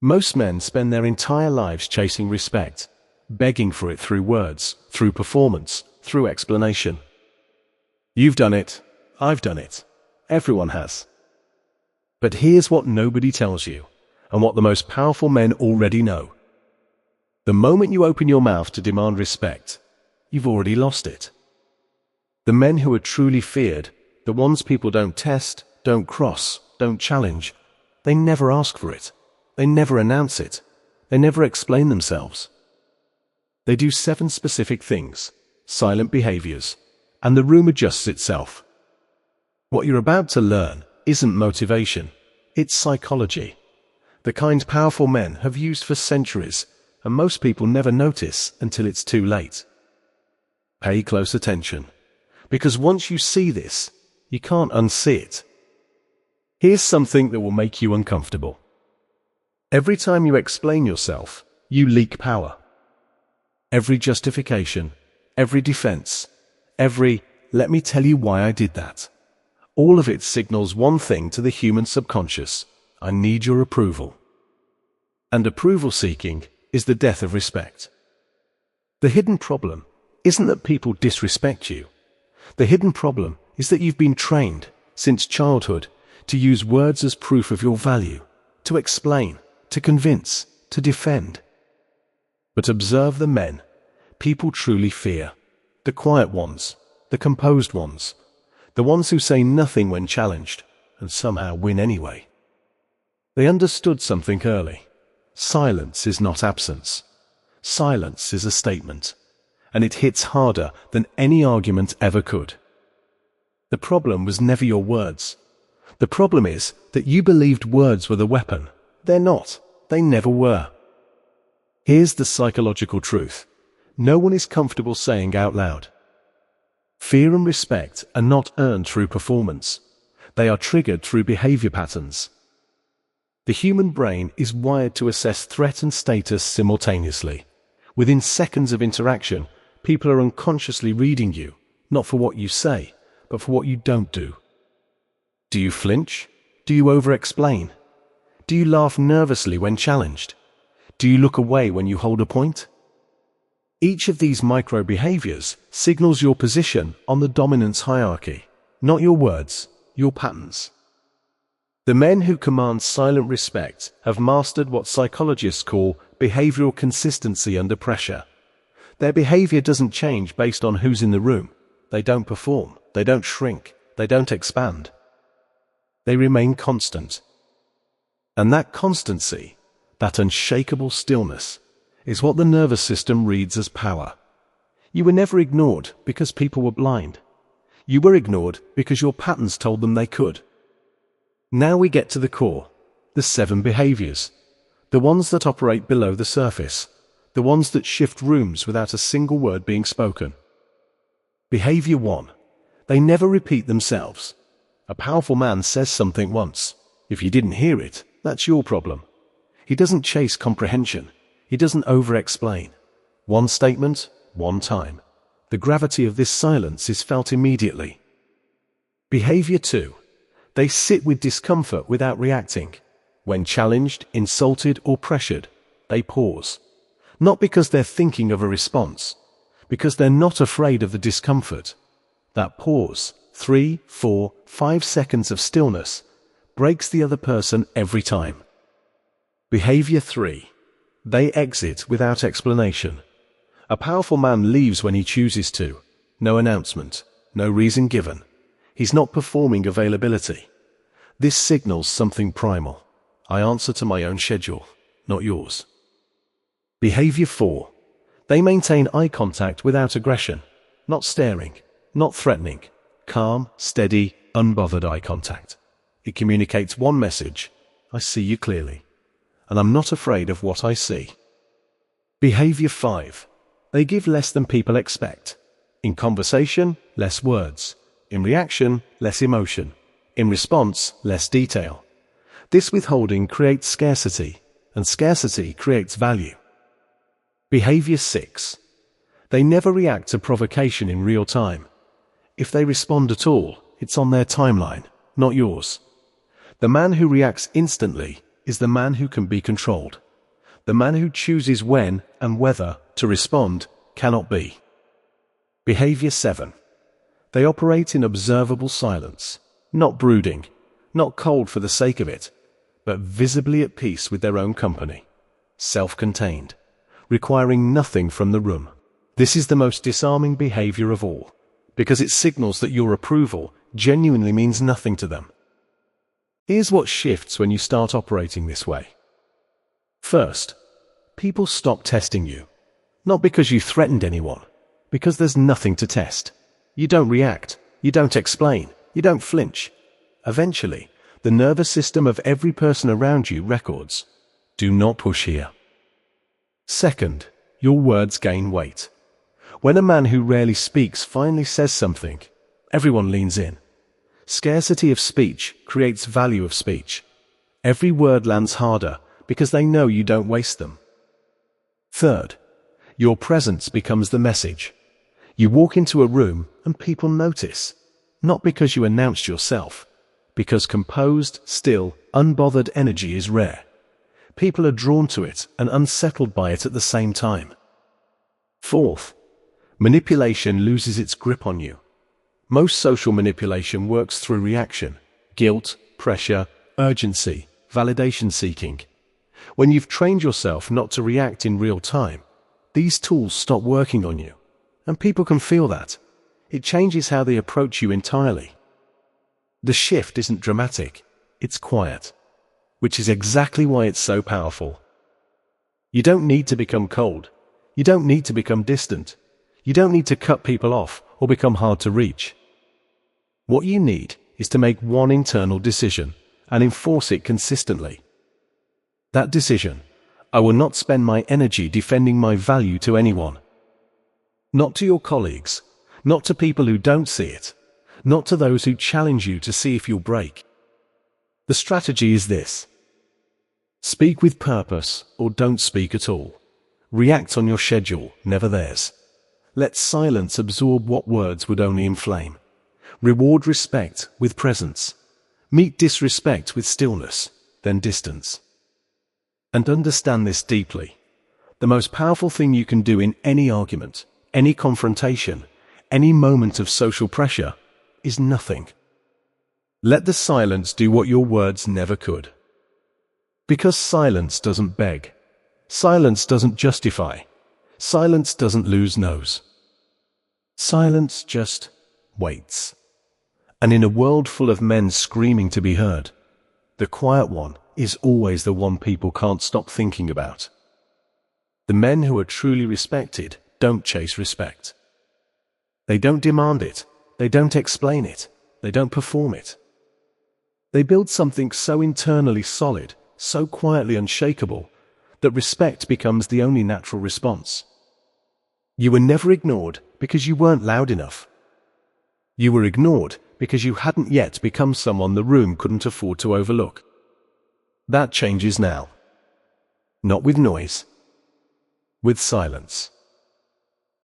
Most men spend their entire lives chasing respect, begging for it through words, through performance, through explanation. You've done it. I've done it. Everyone has. But here's what nobody tells you, and what the most powerful men already know. The moment you open your mouth to demand respect, you've already lost it. The men who are truly feared, the ones people don't test, don't cross, don't challenge, they never ask for it. They never announce it. They never explain themselves. They do 7 specific things, silent behaviors, and the room adjusts itself. What you're about to learn isn't motivation, it's psychology. The kind powerful men have used for centuries, and most people never notice until it's too late. Pay close attention, because once you see this, you can't unsee it. Here's something that will make you uncomfortable. Every time you explain yourself, you leak power. Every justification, every defense, every "let me tell you why I did that," all of it signals one thing to the human subconscious: I need your approval. And approval seeking is the death of respect. The hidden problem isn't that people disrespect you. The hidden problem is that you've been trained, since childhood, to use words as proof of your value, to explain, to convince, to defend. But observe the men people truly fear, the quiet ones, the composed ones, the ones who say nothing when challenged, and somehow win anyway. They understood something early. Silence is not absence. Silence is a statement, and it hits harder than any argument ever could. The problem was never your words. The problem is that you believed words were the weapon. They're not. They never were. Here's the psychological truth. No one is comfortable saying out loud. Fear and respect are not earned through performance. They are triggered through behavior patterns. The human brain is wired to assess threat and status simultaneously. Within seconds of interaction, people are unconsciously reading you, not for what you say, but for what you don't do. Do you flinch? Do you over-explain? Do you laugh nervously when challenged? Do you look away when you hold a point? Each of these micro-behaviors signals your position on the dominance hierarchy, not your words, your patterns. The men who command silent respect have mastered what psychologists call behavioral consistency under pressure. Their behavior doesn't change based on who's in the room. They don't perform. They don't shrink. They don't expand. They remain constant. And that constancy, that unshakable stillness, is what the nervous system reads as power. You were never ignored because people were blind. You were ignored because your patterns told them they could. Now we get to the core, the 7 behaviors, the ones that operate below the surface, the ones that shift rooms without a single word being spoken. Behavior 1. They never repeat themselves. A powerful man says something once. If you didn't hear it, that's your problem. He doesn't chase comprehension. He doesn't over-explain. One statement, one time. The gravity of this silence is felt immediately. Behavior 2. They sit with discomfort without reacting. When challenged, insulted, or pressured, they pause. Not because they're thinking of a response, because they're not afraid of the discomfort. That pause, 3, 4, 5 seconds of stillness, breaks the other person every time. Behavior 3. They exit without explanation. A powerful man leaves when he chooses to. No announcement, no reason given. He's not performing availability. This signals something primal. I answer to my own schedule, not yours. Behavior 4. They maintain eye contact without aggression, not staring, not threatening. Calm, steady, unbothered eye contact. It communicates one message: I see you clearly, and I'm not afraid of what I see. Behavior 5. They give less than people expect. In conversation, less words. In reaction, less emotion. In response, less detail. This withholding creates scarcity, and scarcity creates value. Behavior 6. They never react to provocation in real time. If they respond at all, it's on their timeline, not yours. The man who reacts instantly is the man who can be controlled. The man who chooses when and whether to respond cannot be. Behavior 7. They operate in observable silence, not brooding, not cold for the sake of it, but visibly at peace with their own company, self-contained, requiring nothing from the room. This is the most disarming behavior of all, because it signals that your approval genuinely means nothing to them. Here's what shifts when you start operating this way. First, people stop testing you, not because you threatened anyone, because there's nothing to test. You don't react, you don't explain, you don't flinch. Eventually, the nervous system of every person around you records, do not push here. Second, your words gain weight. When a man who rarely speaks finally says something, everyone leans in. Scarcity of speech creates value of speech. Every word lands harder because they know you don't waste them. Third, your presence becomes the message. You walk into a room and people notice, not because you announced yourself, because composed, still, unbothered energy is rare. People are drawn to it and unsettled by it at the same time. Fourth, manipulation loses its grip on you. Most social manipulation works through reaction, guilt, pressure, urgency, validation seeking. When you've trained yourself not to react in real time, these tools stop working on you, and people can feel that. It changes how they approach you entirely. The shift isn't dramatic, it's quiet, which is exactly why it's so powerful. You don't need to become cold. You don't need to become distant. You don't need to cut people off or become hard to reach. What you need is to make one internal decision and enforce it consistently. That decision: I will not spend my energy defending my value to anyone. Not to your colleagues, not to people who don't see it, not to those who challenge you to see if you'll break. The strategy is this: speak with purpose or don't speak at all. React on your schedule, never theirs. Let silence absorb what words would only inflame. Reward respect with presence. Meet disrespect with stillness, then distance. And understand this deeply. The most powerful thing you can do in any argument, any confrontation, any moment of social pressure is nothing. Let the silence do what your words never could. Because silence doesn't beg. Silence doesn't justify. Silence doesn't lose nose. Silence just waits. And in a world full of men screaming to be heard, the quiet one is always the one people can't stop thinking about. The men who are truly respected don't chase respect. They don't demand it. They don't explain it. They don't perform it. They build something so internally solid, so quietly unshakable, that respect becomes the only natural response. You were never ignored because you weren't loud enough. You were ignored because you hadn't yet become someone the room couldn't afford to overlook. That changes now. Not with noise, with silence.